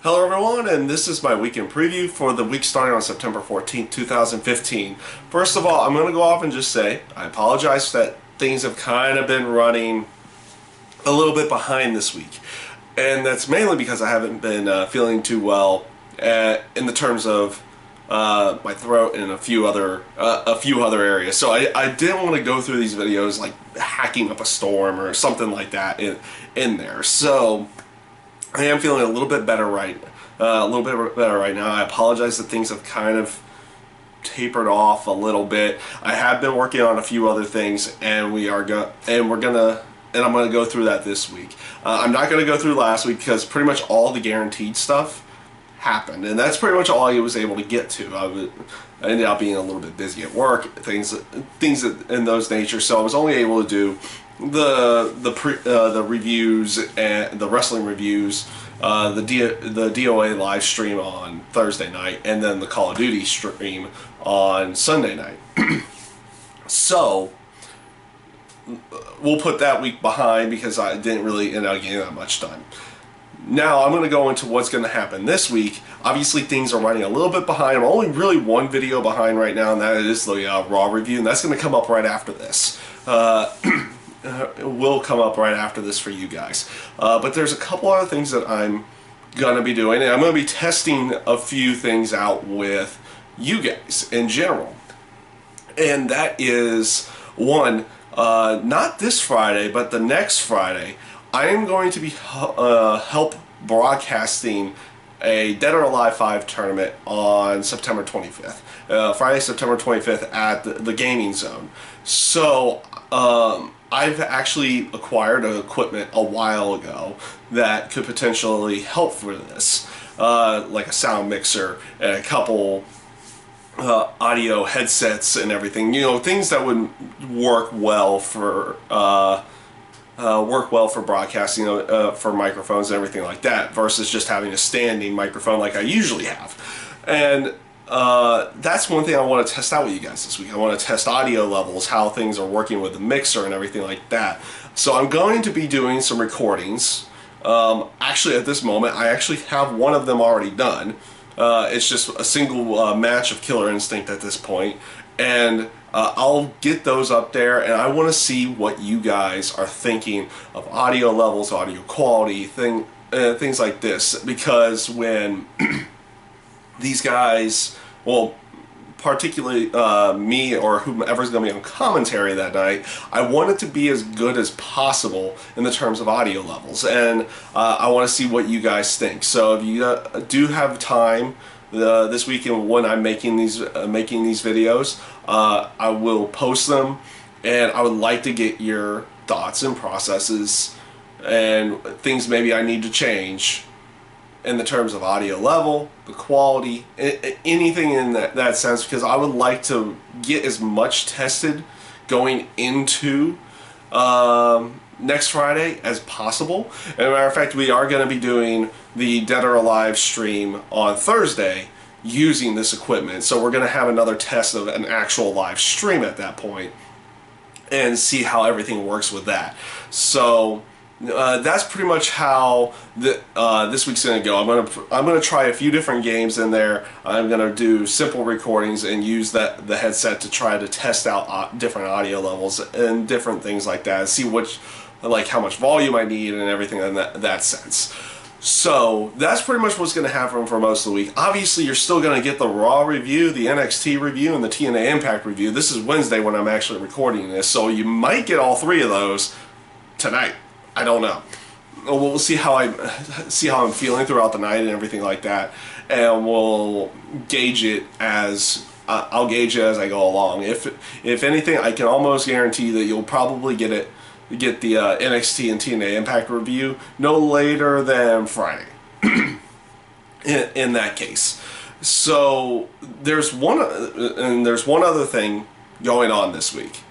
Hello everyone, and this is my weekend preview for the week starting on September 14th, 2015. First of all, I'm going to go off and just say, I apologize that things have kind of been running a little bit behind this week. And that's mainly because I haven't been feeling too well in the terms of my throat and a few other areas. So I didn't want to go through these videos like hacking up a storm or something like that in there. So I am feeling a little bit better right now. I apologize that things have kind of tapered off a little bit. I have been working on a few other things, and I'm gonna go through that this week. I'm not gonna go through last week because pretty much all the guaranteed stuff happened, and that's pretty much all I was able to get to. I ended up being a little bit busy at work, things in those nature, so I was only able to do the reviews and the wrestling reviews, the DOA live stream on Thursday night, and then the Call of Duty stream on Sunday night. So we'll put that week behind because I didn't really end up getting that much done. Now I'm going to go into what's going to happen this week. Obviously things are running a little bit behind. I'm only really one video behind right now, and that is the Raw review, and that's going to come up right after this. It will come up right after this for you guys. But there's a couple other things that I'm going to be doing, and I'm going to be testing a few things out with you guys in general. And that is, one, not this Friday, but the next Friday, I am going to be help broadcasting a Dead or Alive 5 tournament on September 25th. Friday, September 25th at the Gaming Zone. So, I've actually acquired equipment a while ago that could potentially help for this, like a sound mixer and a couple audio headsets and everything. You know, things that would work well for broadcasting, for microphones and everything like that, versus just having a standing microphone like I usually have. And that's one thing I want to test out with you guys this week. I want to test audio levels, how things are working with the mixer and everything like that. So I'm going to be doing some recordings. Actually, at this moment, I actually have one of them already done. It's just a single match of Killer Instinct at this point. And I'll get those up there, and I want to see what you guys are thinking of audio levels, audio quality, things like this. Because when these guys, well, particularly me or whomever's going to be on commentary that night, I want it to be as good as possible in the terms of audio levels, and I want to see what you guys think. So if you do have time this weekend when I'm making these videos, I will post them, and I would like to get your thoughts and processes and things maybe I need to change in the terms of audio level, the quality, anything in that sense, because I would like to get as much tested going into next Friday as possible. As a matter of fact, we are going to be doing the Dead or Alive stream on Thursday using this equipment, so we're going to have another test of an actual live stream at that point and see how everything works with that. So that's pretty much how this week's going to go. I'm gonna try a few different games in there. I'm gonna do simple recordings and use the headset to try to test out different audio levels and different things like that. See how much volume I need and everything in that sense. So that's pretty much what's going to happen for most of the week. Obviously, you're still going to get the Raw review, the NXT review, and the TNA Impact review. This is Wednesday when I'm actually recording this, so you might get all three of those tonight. I don't know. We'll see how I'm feeling throughout the night and everything like that, and we'll gauge it as I'll gauge it as I go along. If anything, I can almost guarantee that you'll probably get the NXT and TNA Impact review no later than Friday. in that case, so there's one other thing going on this week,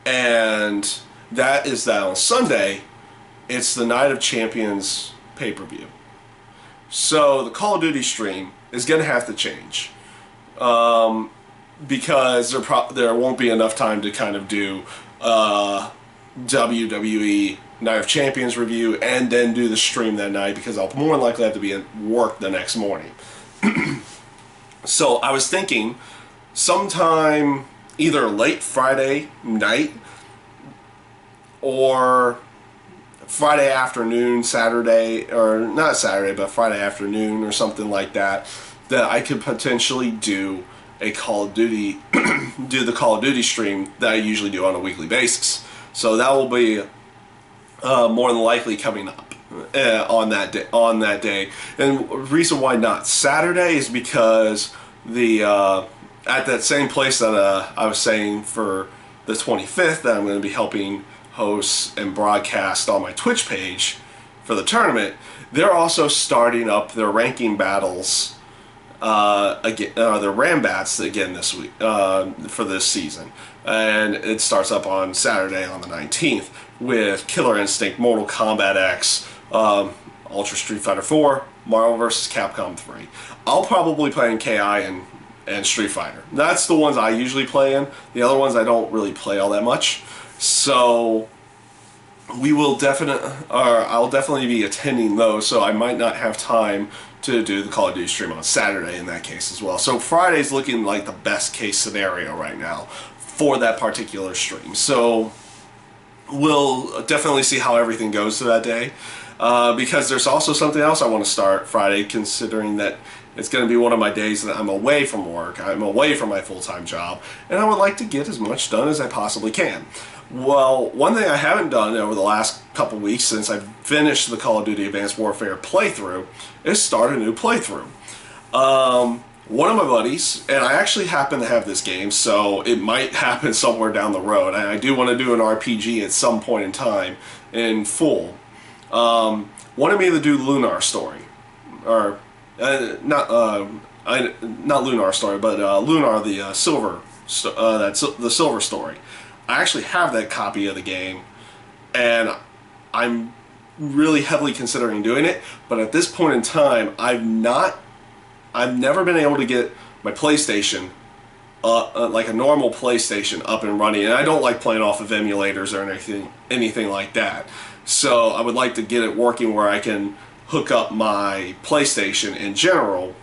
and that is that on Sunday, it's the Night of Champions pay-per-view. So the Call of Duty stream is going to have to change, because there won't be enough time to kind of do WWE Night of Champions review, and then do the stream that night because I'll more than likely have to be at work the next morning. So I was thinking sometime either late Friday night or Friday afternoon, Saturday, or not Saturday, but Friday afternoon or something like that, that I could potentially do a Call of Duty, do the Call of Duty stream that I usually do on a weekly basis. So that will be more than likely coming up on that day. And the reason why not Saturday is because the at that same place that I was saying for the 25th that I'm going to be helping host and broadcast on my Twitch page for the tournament, they're also starting up their ranking battles again, the Rambats again this week for this season, and it starts up on Saturday on the 19th with Killer Instinct, Mortal Kombat X, Ultra Street Fighter 4, Marvel vs. Capcom 3. I'll probably play in KI and Street Fighter. That's the ones I usually play in. The other ones I don't really play all that much. So we will I'll definitely be attending those, so I might not have time to do the Call of Duty stream on Saturday in that case as well. So Friday's looking like the best case scenario right now for that particular stream. So we'll definitely see how everything goes to that day, because there's also something else I want to start Friday, considering that it's going to be one of my days that I'm away from work, I'm away from my full-time job, and I would like to get as much done as I possibly can. Well, one thing I haven't done over the last couple weeks since I finished the Call of Duty Advanced Warfare playthrough is start a new playthrough. One of my buddies, and I actually happen to have this game, so it might happen somewhere down the road, and I do want to do an RPG at some point in time in full, wanted me to do Lunar Story, or not Lunar Story, but Lunar the Silver Story. I actually have that copy of the game, and I'm really heavily considering doing it, but at this point in time, I've never been able to get my PlayStation, like a normal PlayStation, up and running, and I don't like playing off of emulators or anything like that. So I would like to get it working where I can hook up my PlayStation in general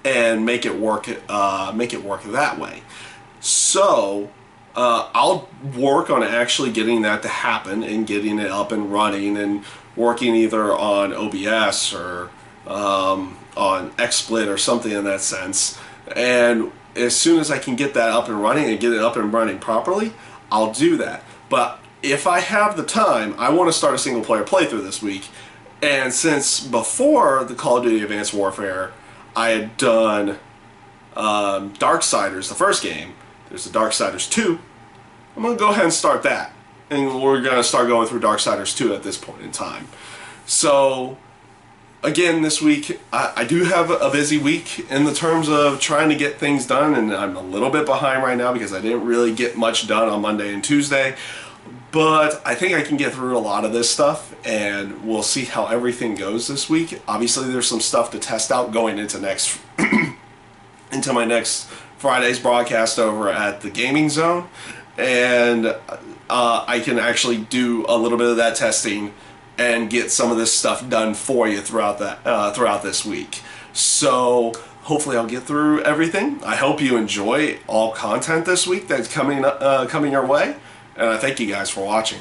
and make it work that way. So I'll work on actually getting that to happen and getting it up and running and working either on OBS or on XSplit or something in that sense. And as soon as I can get that up and running and get it up and running properly, I'll do that. But if I have the time, I want to start a single player playthrough this week. And since before the Call of Duty Advanced Warfare, I had done Darksiders, the first game. There's the Darksiders 2. I'm going to go ahead and start that. And we're going to start going through Darksiders 2 at this point in time. So, again, this week, I do have a busy week in the terms of trying to get things done, and I'm a little bit behind right now because I didn't really get much done on Monday and Tuesday. But I think I can get through a lot of this stuff, and we'll see how everything goes this week. Obviously, there's some stuff to test out going into into my next Friday's broadcast over at the Gaming Zone, and I can actually do a little bit of that testing and get some of this stuff done for you throughout this week. So hopefully I'll get through everything. I hope you enjoy all content this week that's coming your way, and I thank you guys for watching.